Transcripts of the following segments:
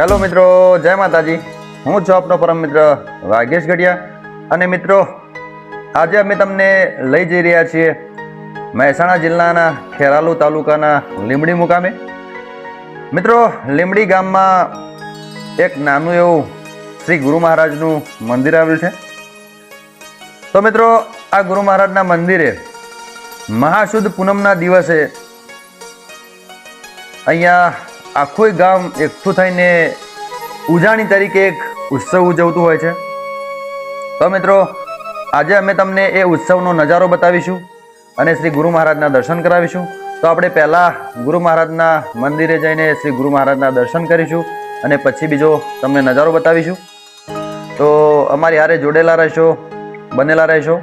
Hello મિત્રો, જય માતાજી। હું છું આપનો પરમ મિત્ર વાઘેશ ગઢિયા। અને મિત્રો, આજે અમે તમને લઈ જઈ રહ્યા છીએ મહેસાણા જિલ્લાના ખેરાલુ તાલુકાના લીંબડી મુકામે। મિત્રો, લીંબડી ગામમાં એક નાનું એવું શ્રી ગુરુ મહારાજનું મંદિર આવેલું છે। તો મિત્રો, આ ગુરુ મહારાજના મંદિરે મહાશુદ્ધ પૂનમના દિવસે અહીંયા આખું ગામ એકઠું થઈને ઉજાણી તરીકે એક ઉત્સવ ઉજવતું હોય છે। તો મિત્રો, આજે અમે તમને એ ઉત્સવનો નજારો બતાવીશું અને શ્રી ગુરુ મહારાજના દર્શન કરાવીશું। તો આપણે પહેલાં ગુરુ મહારાજના મંદિરે જઈને શ્રી ગુરુ મહારાજના દર્શન કરીશું અને પછી બીજો તમને નજારો બતાવીશું। તો અમારી હારે જોડેલા રહેશો, બનેલા રહેશો।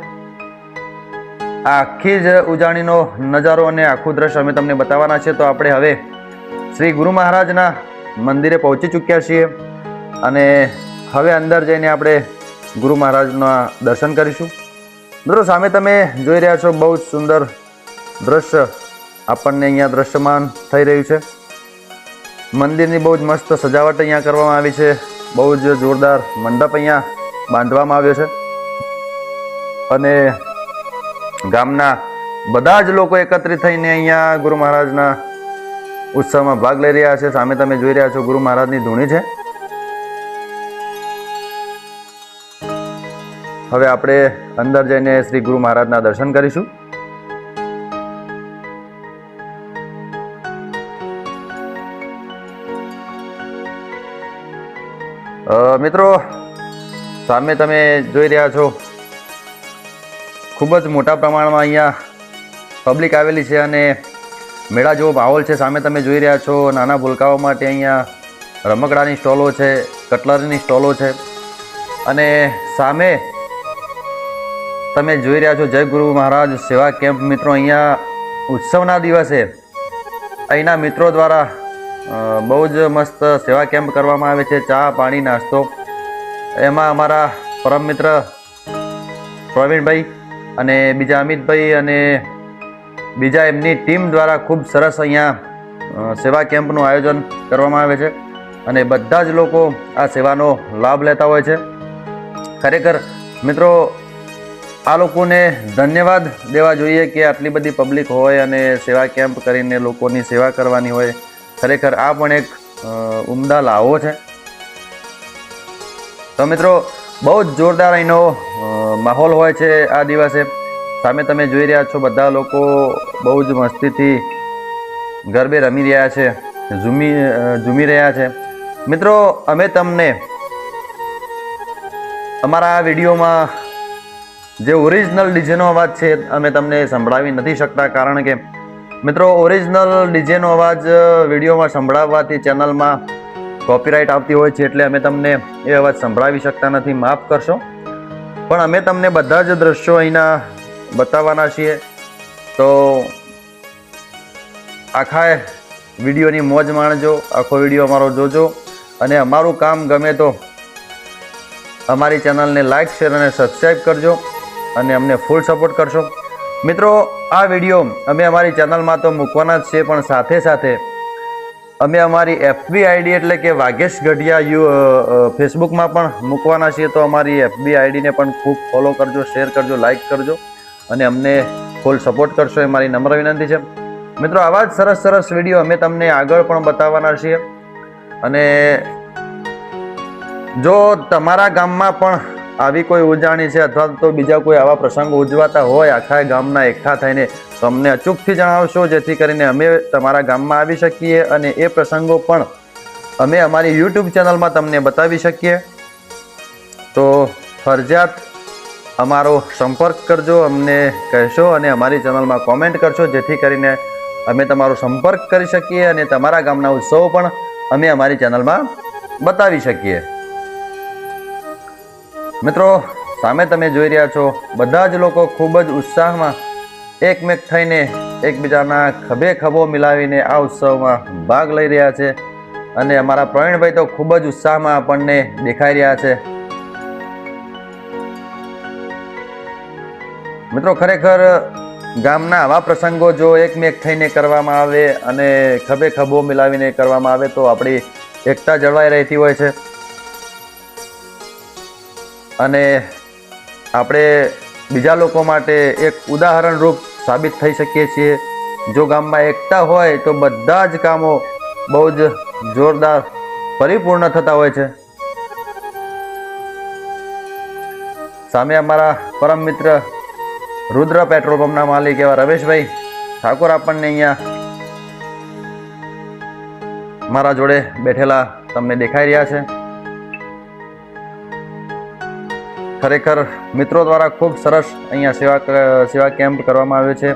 આખી જ ઉજાણીનો નજારો અને આખું દ્રશ્ય અમે તમને બતાવવાના છે। તો આપણે હવે શ્રી ગુરુ મહારાજના મંદિરે પહોંચી ચૂક્યા છીએ અને હવે અંદર જઈને આપણે ગુરુ મહારાજના દર્શન કરીશું। મિત્રો, સામે તમે જોઈ રહ્યા છો, બહુ જ સુંદર દ્રશ્ય આપણને અહીંયા દ્રશ્યમાન થઈ રહ્યું છે। મંદિરની બહુ જ મસ્ત સજાવટ અહીંયા કરવામાં આવી છે। બહુ જ જોરદાર મંડપ અહીંયા બાંધવામાં આવ્યો છે અને ગામના બધા જ લોકો એકત્રિત થઈને અહીંયા ગુરુ મહારાજના ઉત્સવમાં ભાગ લઈ રહ્યા છે। સામે તમે જોઈ રહ્યા છો, ગુરુ મહારાજની ધૂણી છે। હવે આપણે અંદર જઈને શ્રી ગુરુ મહારાજના દર્શન કરીશું। મિત્રો, સામે તમે જોઈ રહ્યા છો, ખૂબ જ મોટા પ્રમાણમાં અહીંયા પબ્લિક આવેલી છે અને મેળા જેવો માહોલ છે। સામે તમે જોઈ રહ્યા છો, નાના ભૂલકાઓ માટે અહીંયા રમકડાની સ્ટોલો છે, કટલરીની સ્ટોલો છે અને સામે તમે જોઈ રહ્યા છો જય ગુરુ મહારાજ સેવા કેમ્પ। મિત્રો, અહીંયા ઉત્સવના દિવસે અહીંના મિત્રો દ્વારા બહુ જ મસ્ત સેવા કેમ્પ કરવામાં આવે છે। ચા, પાણી, નાસ્તો, એમાં અમારા પરમ મિત્ર પ્રવીણભાઈ અને બીજા અમિતભાઈ અને બીજા એમની ટીમ દ્વારા ખૂબ સરસ અહીંયા સેવા કેમ્પનું આયોજન કરવામાં આવે છે અને બધા જ લોકો આ સેવાનો લાભ લેતા હોય છે। ખરેખર મિત્રો, આ લોકોને ધન્યવાદ દેવા જોઈએ કે આટલી બધી પબ્લિક હોય અને સેવા કેમ્પ કરીને લોકોની સેવા કરવાની હોય। ખરેખર આ પણ એક ઉમદા લાવો છે। તો મિત્રો, બહુ જ જોરદાર અહીંનો માહોલ હોય છે આ દિવસે। સામે તમે જોઈ રહ્યા છો, બધા લોકો બહુ જ મસ્તીથી ગરબે રમી રહ્યા છે, ઝૂમી રહ્યા છે। મિત્રો, અમે તમને અમારા આ વિડીયોમાં જે ઓરિજિનલ ડીજેનો અવાજ છે અમે તમને સંભળાવી નથી શકતા, કારણ કે મિત્રો, ઓરિજિનલ ડીજેનો અવાજ વિડીયોમાં સંભળાવવાથી ચેનલમાં કોપીરાઇટ આવતી હોય છે, એટલે અમે તમને એ અવાજ સંભળાવી શકતા નથી, માફ કરશો। પણ અમે તમને બધા જ દ્રશ્યો અહીંના બતાવવાના છીએ। તો આખા વિડીયોની મોજ માણજો, આખો વિડીયો અમારો જોજો અને અમારું કામ ગમે તો અમારી ચેનલને લાઇક, શેર અને સબસ્ક્રાઈબ કરજો અને અમને ફૂલ સપોર્ટ કરશો। મિત્રો, આ વિડીયો અમે અમારી ચેનલમાં તો મૂકવાના જ છે, પણ સાથે સાથે અમે અમારી FB આઈડી એટલે કે વાઘેશ ગઢિયા ફેસબુકમાં પણ મૂકવાના છીએ। તો અમારી FB આઈડીને પણ ખૂબ ફોલો કરજો, શેર કરજો, લાઇક કરજો અને અમને ફૂલ સપોર્ટ કરશો, એ મારી નમ્ર વિનંતી છે। મિત્રો, આવા જ સરસ સરસ વિડીયો અમે તમને આગળ પણ બતાવવાના છીએ અને જો તમારા ગામમાં પણ આવી કોઈ ઉજાણી છે અથવા તો બીજા કોઈ આવા પ્રસંગો ઉજવાતા હોય આખા ગામના એકઠા થઈને, તો અમને અચૂકથી જણાવશો, જેથી કરીને અમે તમારા ગામમાં આવી શકીએ અને એ પ્રસંગો પણ અમે અમારી YouTube ચેનલમાં તમને બતાવી શકીએ। તો ફરજિયાત અમારો સંપર્ક કરજો, અમને કહેશો અને અમારી ચેનલમાં કોમેન્ટ કરશો, જેથી કરીને અમે તમારો સંપર્ક કરી શકીએ અને તમારા ગામના ઉત્સવો પણ અમે અમારી ચેનલમાં બતાવી શકીએ। મિત્રો, સામે તમે જોઈ રહ્યા છો, બધા જ લોકો ખૂબ જ ઉત્સાહમાં એકમેક થઈને એકબીજાના ખભે ખભો મિલાવીને આ ઉત્સવમાં ભાગ લઈ રહ્યા છે અને અમારા પ્રવીણભાઈ તો ખૂબ જ ઉત્સાહમાં આપણને દેખાઈ રહ્યા છે। મિત્રો, ખરેખર ગામના આવા પ્રસંગો જો એકમેક થઈને કરવામાં આવે અને ખભે ખભો મિલાવીને કરવામાં આવે તો આપણી એકતા જળવાઈ રહેતી હોય છે અને આપણે બીજા લોકો માટે એક ઉદાહરણ રૂપ સાબિત થઈ શકીએ છીએ. જો ગામમાં એકતા હોય તો બધા જ કામો બહુ જ જોરદાર પરિપૂર્ણ થતા હોય છે. સામે અમારા પરમ મિત્ર રુદ્ર પેટ્રોલ પંપના માલિક એવા રમેશભાઈ ઠાકોર આપણને અહીંયા મારા જોડે બેઠેલા તમને દેખાઈ રહ્યા છે. ખરેખર મિત્રો દ્વારા ખૂબ સરસ અહીંયા સેવા કેમ્પ કરવામાં આવ્યો છે.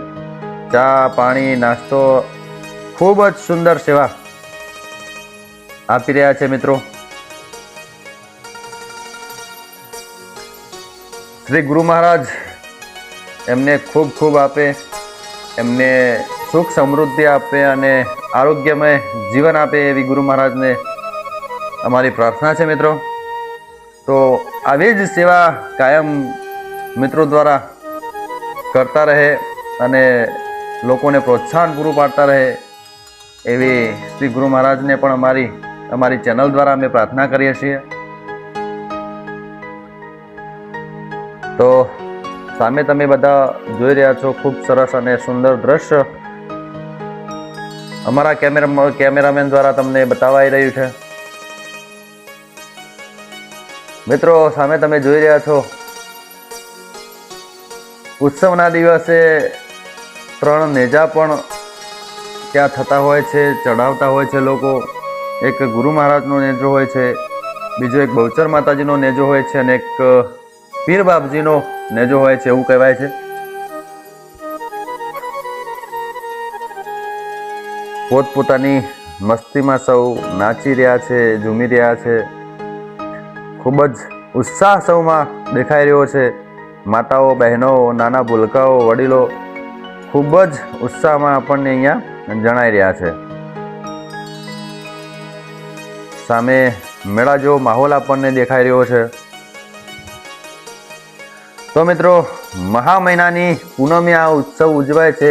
ચા, પાણી, નાસ્તો, ખૂબ જ સુંદર સેવા આપી રહ્યા છે મિત્રો. શ્રી ગુરુ મહારાજ એમને ખૂબ ખૂબ આપે, એમને સુખ સમૃદ્ધિ આપે અને આરોગ્યમય જીવન આપે એવી ગુરુ મહારાજને અમારી પ્રાર્થના છે મિત્રો. તો આવી જ સેવા કાયમ મિત્રો દ્વારા કરતા રહે અને લોકોને પ્રોત્સાહન પૂરું પાડતા રહે એવી શ્રી ગુરુ મહારાજને પણ અમારી ચેનલ દ્વારા અમે પ્રાર્થના કરીએ છીએ. તો સામે તમે બધા જોઈ રહ્યા છો ખૂબ સરસ અને સુંદર દ્રશ્ય અમારા કેમેરામેન દ્વારા તમને બતાવાઈ રહ્યું છે. મિત્રો સામે તમે જોઈ રહ્યા છો ઉત્સવના દિવસે 3 નેજા પણ ત્યાં થતા હોય છે, ચડાવતા હોય છે લોકો. એક ગુરુ મહારાજનો નેજો હોય છે, બીજો એક બહુચર માતાજીનો નેજો હોય છે અને એક પીર બાપજીનો નેજો હોય છે એવું કહેવાય છે. પોતપોતાની મસ્તીમાં સૌ નાચી રહ્યા છે, ઝૂમી રહ્યા છે. ખૂબ જ ઉત્સાહ સૌમાં દેખાઈ રહ્યો છે. માતાઓ, બહેનો, નાના ભૂલકાઓ, વડીલો ખૂબ જ ઉત્સાહમાં આપણને અહીંયા જણાઈ રહ્યા છે. સામે મેળા જેવો માહોલ આપણને દેખાઈ રહ્યો છે. તો મિત્રો મહા મહિનાની પૂનમે આ ઉત્સવ ઉજવાય છે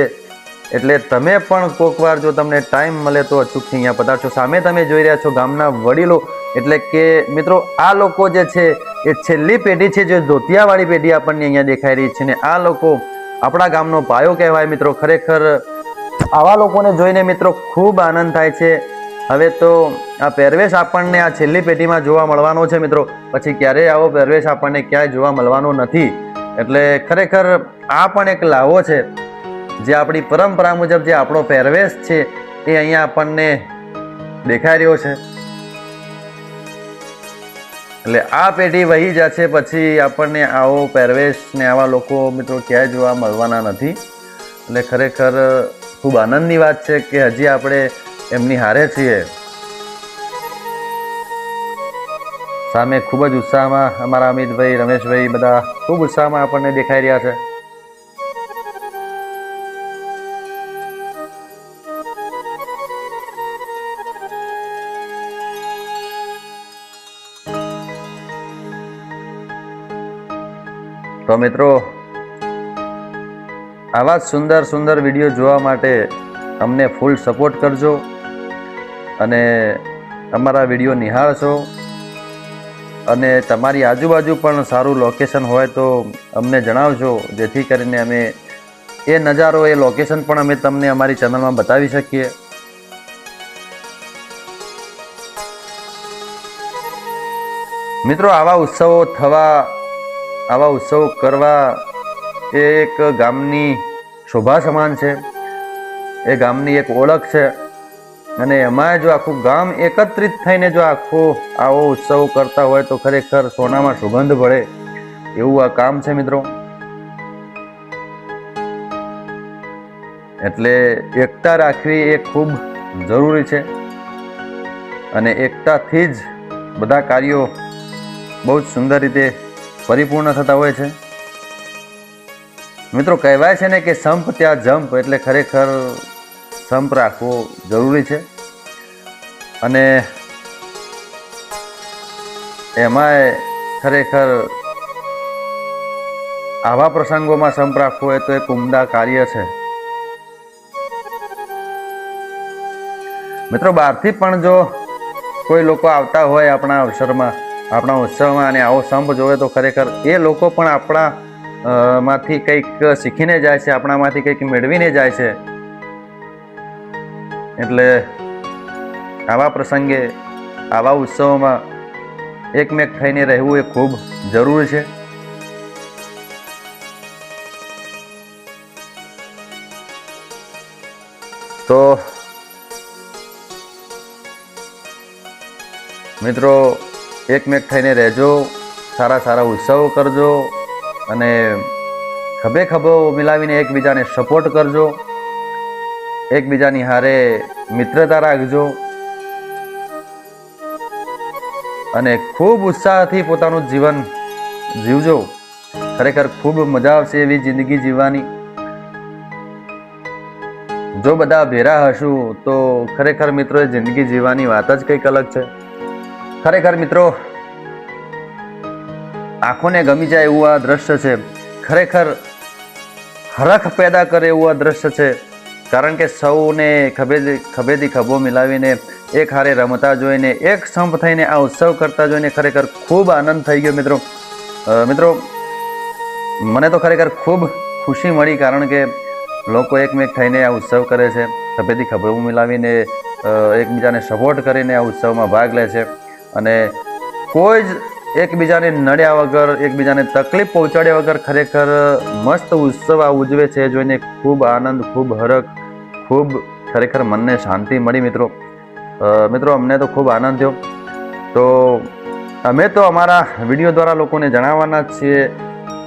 એટલે તમે પણ કોઈક વાર જો તમને ટાઈમ મળે તો અચૂકથી અહીંયા પધારશો. સામે તમે જોઈ રહ્યા છો ગામના વડીલો એટલે કે મિત્રો આ લોકો જે છે એ છેલ્લી પેઢી છે, જે ધોતિયાવાળી પેઢી આપણને અહીંયા દેખાઈ રહી છે ને આ લોકો આપણા ગામનો પાયો કહેવાય મિત્રો. ખરેખર આવા લોકોને જોઈને મિત્રો ખૂબ આનંદ થાય છે. હવે તો આ પહેરવેશ આપણને આ છેલ્લી પેઢીમાં જોવા મળવાનો છે મિત્રો. પછી ક્યારેય આવો પહેરવેશ આપણને ક્યાંય જોવા મળવાનો નથી. એટલે ખરેખર આ પણ એક લાવો છે જે આપણી પરંપરા મુજબ જે આપણો પહેરવેશ છે એ અહીંયા આપણને દેખાઈ રહ્યો છે. એટલે આ પેઢી વહી જશે પછી આપણને આવો પહેરવેશ ને આવા લોકો મિત્રો ક્યાંય જોવા મળવાના નથી. એટલે ખરેખર ખૂબ આનંદની વાત છે કે હજી આપણે એમની હારે છીએ. સામે ખૂબ જ ઉત્સાહમાં અમારા અમિતભાઈ, રમેશભાઈ બધા ખૂબ ઉત્સાહમાં આપણને દેખાઈ રહ્યા છે. તો મિત્રો આવા જ સુંદર વિડીયો જોવા માટે અમને ફૂલ સપોર્ટ કરજો અને અમારા વિડીયો નિહાળશો. અને તમારી આજુબાજુ પણ સારું લોકેશન હોય તો અમને જણાવજો, જેથી કરીને અમે એ નજારો, એ લોકેશન પણ અમે તમને અમારી ચેનલમાં બતાવી શકીએ. મિત્રો આવા ઉત્સવો કરવા એ એક ગામની શોભા સમાન છે, એ ગામની એક ઓળખ છે. અને એમાં જો આખું ગામ એકત્રિત થઈને જો આવો ઉત્સવ કરતા હોય તો ખરેખર સોનામાં સુગંધ ભળે એવું આ કામ છે મિત્રો. એટલે એકતા રાખવી એ ખૂબ જરૂરી છે અને એકતાથી જ બધા કાર્યો બહુ જ સુંદર રીતે પરિપૂર્ણ થતા હોય છે. મિત્રો કહેવાય છે ને કે સંપ ત્યાં જંપ, એટલે ખરેખર સંપ રાખવો જરૂરી છે. અને એમાંય ખરેખર આવા પ્રસંગોમાં સંપ રાખવો એ તો એક ઉમદા કાર્ય છે. મિત્રો બહારથી પણ જો કોઈ લોકો આવતા હોય આપણા અવસરમાં, આપણા ઉત્સવમાં, અને આવો સંપ જોવે તો ખરેખર એ લોકો પણ આપણા માંથી કંઈક શીખીને જાય છે, આપણામાંથી કંઈક મેળવીને જાય છે. એટલે આવા પ્રસંગે, આવા ઉત્સવોમાં એકમેક થઈને રહેવું એ ખૂબ જરૂરી છે. તો મિત્રો, એકમેક થઈને રહેજો, સારા સારા ઉત્સવો કરજો, અને ખભે ખભો મિલાવીને એકબીજાને સપોર્ટ કરજો, એકબીજાની હારે મિત્રતા રાખજો, અને ખૂબ ઉત્સાહથી પોતાનું જીવન જીવજો. ખરેખર ખૂબ મજા આવશે એવી જિંદગી જીવવાની. જો બધા ભેરા હશું તો ખરેખર મિત્રો, એ જિંદગી જીવવાની વાત જ કંઈક અલગ છે. ખરેખર મિત્રો, આંખોને ગમી જાય એવું આ દ્રશ્ય છે. ખરેખર હરખ પેદા કરે એવું આ દ્રશ્ય છે. કારણ કે સૌને ખભેથી ખભો મિલાવીને એક હારે રમતા જોઈને, એક સંપ થઈને આ ઉત્સવ કરતા જોઈને ખરેખર ખૂબ આનંદ થઈ ગયો મિત્રો. મિત્રો, મને તો ખરેખર ખૂબ ખુશી મળી, કારણ કે લોકો એકમેક થઈને આ ઉત્સવ કરે છે, ખભેથી ખભો મિલાવીને એકબીજાને સપોર્ટ કરીને આ ઉત્સવમાં ભાગ લે છે, અને કોઈ જ એકબીજાને નડ્યા વગર, એકબીજાને તકલીફ પહોંચાડ્યા વગર ખરેખર મસ્ત ઉત્સવ આ ઉજવે છે. જોઈને ખૂબ આનંદ, ખૂબ હરખ, ખૂબ ખરેખર મનને શાંતિ મળી મિત્રો. મિત્રો, અમને તો ખૂબ આનંદ થયો. તો અમે તો અમારા વિડીયો દ્વારા લોકોને જણાવવાના જ છીએ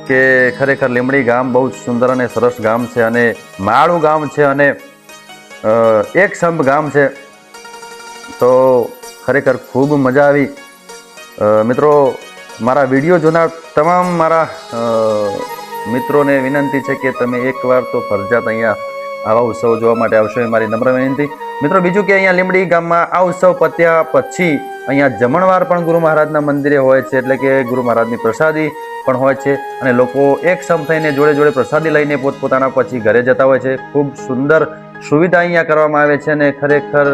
કે ખરેખર લીંબડી ગામ બહુ જ સુંદર અને સરસ ગામ છે, અને માળું ગામ છે, અને એક સંપ ગામ છે. તો ખરેખર ખૂબ મજા આવી. મિત્રો, મારા વિડીયો જોનાર તમામ મારા મિત્રોને વિનંતી છે કે તમે એકવાર તો ફરજિયાત અહીંયા આવા ઉત્સવો જોવા માટે આવશો, એ મારી નમ્ર વિનંતી. મિત્રો, બીજું કે અહીંયા લીંબડી ગામમાં આ ઉત્સવ પત્યા પછી અહીંયા જમણવાર પણ ગુરુ મહારાજના મંદિરે હોય છે, એટલે કે ગુરુ મહારાજની પ્રસાદી પણ હોય છે, અને લોકો એક સમ થઈને જોડે જોડે પ્રસાદી લઈને પોતપોતાના પછી ઘરે જતા હોય છે. ખૂબ સુંદર સુવિધા અહીંયા કરવામાં આવે છે, અને ખરેખર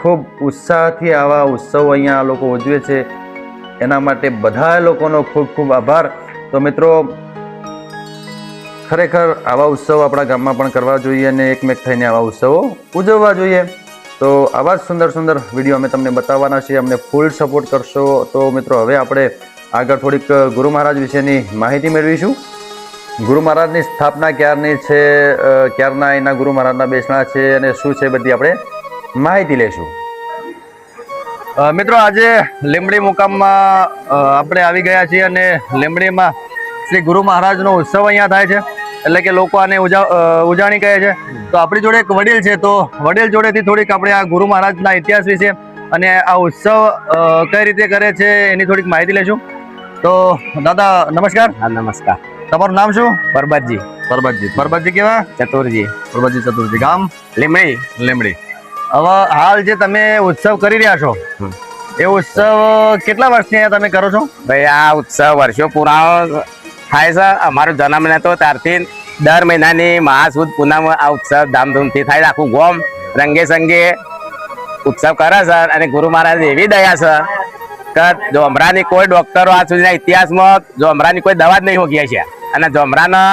ખૂબ ઉત્સાહથી આવા ઉત્સવો અહીંયા લોકો ઉજવે છે. એના માટે બધા લોકોનો ખૂબ ખૂબ આભાર. તો મિત્રો, ખરેખર આવા ઉત્સવ આપણા ગામમાં પણ કરવા જોઈએ, અને એકમેક થઈને આવા ઉત્સવો ઉજવવા જોઈએ. તો આવા જ સુંદર સુંદર વિડીયો અમે તમને બતાવવાના છીએ. અમને ફૂલ સપોર્ટ કરશો. તો મિત્રો, હવે આપણે આગળ થોડીક ગુરુ મહારાજ વિશેની માહિતી મેળવીશું. ગુરુ મહારાજની સ્થાપના ક્યારની છે, ક્યારના એના ગુરુ મહારાજના બેસણા છે, અને શું છે બધી આપણે માહિતી લઈશું. મિત્રો, આજે લીંબડી મુકામમાં આપણે આવી ગયા છીએ, અને લીંબડીમાં શ્રી ગુરુ મહારાજનો ઉત્સવ અહીંયા થાય છે, એટલે કે લોકો આને ઉજાણી કહે છે. તો આપણી જોડે એક વડીલ છે, તો વડીલ જોડેથી થોડીક આપણે આ ગુરુ મહારાજના ઇતિહાસ વિશે અને આ ઉત્સવ કઈ રીતે કરે છે એની થોડીક માહિતી લઈશું. તો દાદા નમસ્કાર. હા, નમસ્કાર. તમારું નામ શું? પરબતજી. પરબતજી કેવા? ચતુરજી. ચતુરજી. ગામ? લીંબડી. હવે હાલ જે તમે ઉત્સવ કરી રહ્યા છો, એ ઉત્સવ કેટલા વર્ષથી અહીંયા તમે કરો છો? ભાઈ, આ ઉત્સવ વર્ષો પુરાણો થાય છે. અમારો જન્મ નતો ત્યારથી દર મહિનાની મહાસુદ પૂનમ આ ઉત્સવ ધામધૂમથી થાય. આખું ગોમ રંગે સંગે ઉત્સવ કરે છે, અને ગુરુ મહારાજ એવી દયા છે કે જોમરાની કોઈ ડોક્ટરો આજ સુધીના ઇતિહાસમાં જોમરાની કોઈ દવા જ નહીં હોગી છે, અને જોમરાના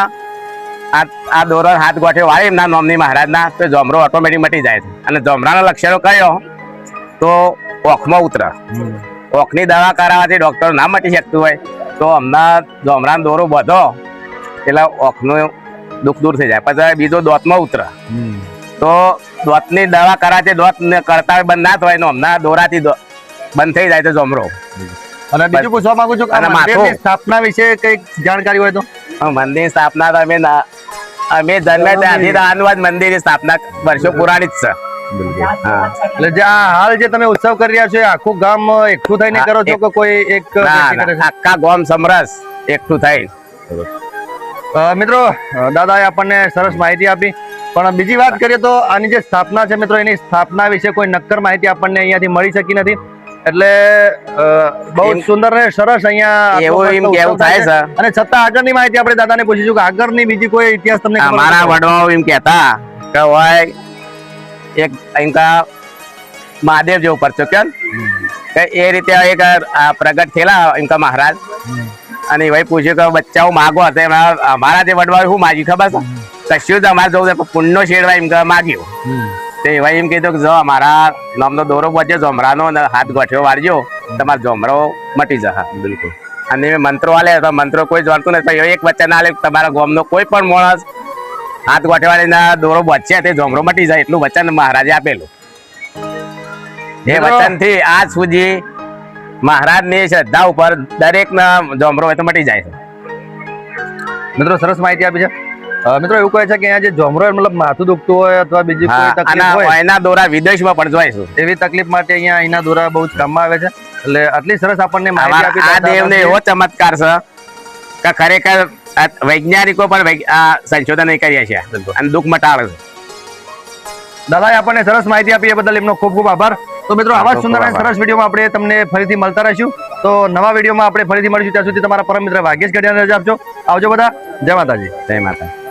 આ દોરો હાથ ગોઠે વાળી એમના નોમની મહારાજના, તો જોમરો ઓટોમેટિક મટી જાય છે. અને જોમરાના લક્ષણો કયો તો ઓખમાં ઉતરે. ઓખની દવા કરાવવાથી ડોક્ટર ના મટી શકતું હોય, તો હમણાં જોમરાનો દોરો બધો એટલે ઓખનું દુઃખ દૂર થઈ જાય. પછી બીજો દોતમાં ઉતરે, તો દોતની દવા કરાવવાથી દોત કરતા બંધ ના થવાય, ને હમણાં દોરાથી બંધ થઈ જાય તો જોમરો. અને બીજું પૂછવા માંગુ છું કે મંદિરની સ્થાપના વિશે કઈક જાણકારી હોય તો? મંદિરની સ્થાપના તો અમે જન્મે ત્યાંથી આનું મંદિરની સ્થાપના વર્ષો પુરાણી જ છે. એટલે જે હાલ જે તમે ઉત્સવ કરી રહ્યા છો, આખું ગામ એકઠું થઈને કરો છો કે કોઈ એક? આખા ગામ સમરસ એકઠું થઈ. મિત્રો, દાદાએ આપણને સરસ માહિતી આપી, પણ બીજી વાત કરીએ તો આની જે સ્થાપના છે મિત્રો, એની સ્થાપના વિશે કોઈ નક્કર માહિતી આપણને અહીંયાથી મળી શકી નથી. એટલે બહુ સુંદર ને સરસ અહીંયા એવું એમ કેવું થાય છે. અને છતાં આગળની માહિતી આપણે દાદાને પૂછીશું કે આગળની બીજી કોઈ ઇતિહાસ તમને? અમારા વડવાઓ એમ કહેતા કે હોય એક મહાદેવ જેવું પરચો કે કે એ રીતે એક પ્રગટ થયેલા એમ કે મહારાજ અને ભાઈ પૂછ્યું કે બચ્ચાઓ માગો હતા અમારા જે વડવાઓ શું માગ્યું ખબર છે કશું જ અમારે જવું છે પુણ્યનો શેડવા એમ કે માગ્યું તે ભાઈ એમ કીધું કે જો અમારા નામનો દોરો બચ્યો જોમરાનો ને હાથ ગોઠ્યો વાળજો તમારો જોમરો મટી જશે. બિલકુલ. અને મંત્રો આલે તો મંત્રો કોઈ જાણતું નથી. એક વચન આલે તમારા ગામનો કોઈ પણ માણસ હાથ ગોઠવાડીના દોરો બચ્યા તે જોમરો મટી જાય એટલું વચન મહારાજે આપેલું. એ વચન થી આજ સુધી મહારાજ ની શ્રદ્ધા ઉપર દરેક ના જોમરો હોય તો મટી જાય છે. મિત્રો સરસ માહિતી આપી છે. મિત્રો એવું કહે છે કે અહીંયા જે જોમરો મતલબ માથું દુખતું હોય અથવા બીજી કોઈ તકલીફ હોય એના દોરા વિદેશમાં પણ જાય છે. એવી તકલીફ માટે અહીંયા એના દોરા બહુ જ કામમાં આવે છે. એટલે આટલી સરસ આપણને માહિતી આપી. આ દેવને એવો ચમત્કાર છે કે ખરેખર વૈજ્ઞાનિકો પણ સંશોધન કર્યા છે અને દુઃખ મટાડે છે. દાદાએ આપણને સરસ માહિતી આપી એ બદલ એમનો ખૂબ ખૂબ આભાર. તો મિત્રો આવા સુંદર અને સરસ વિડીયોમાં આપણે તમને ફરીથી મળતા રહીશું. તો નવા વિડીયોમાં આપણે ફરીથી મળીશું. ત્યાં સુધી તમારા પરમ મિત્ર ભાગ્યેશ ગઢિયાને રજા આપજો. આવજો બધા. જય માતાજી. જય માતા.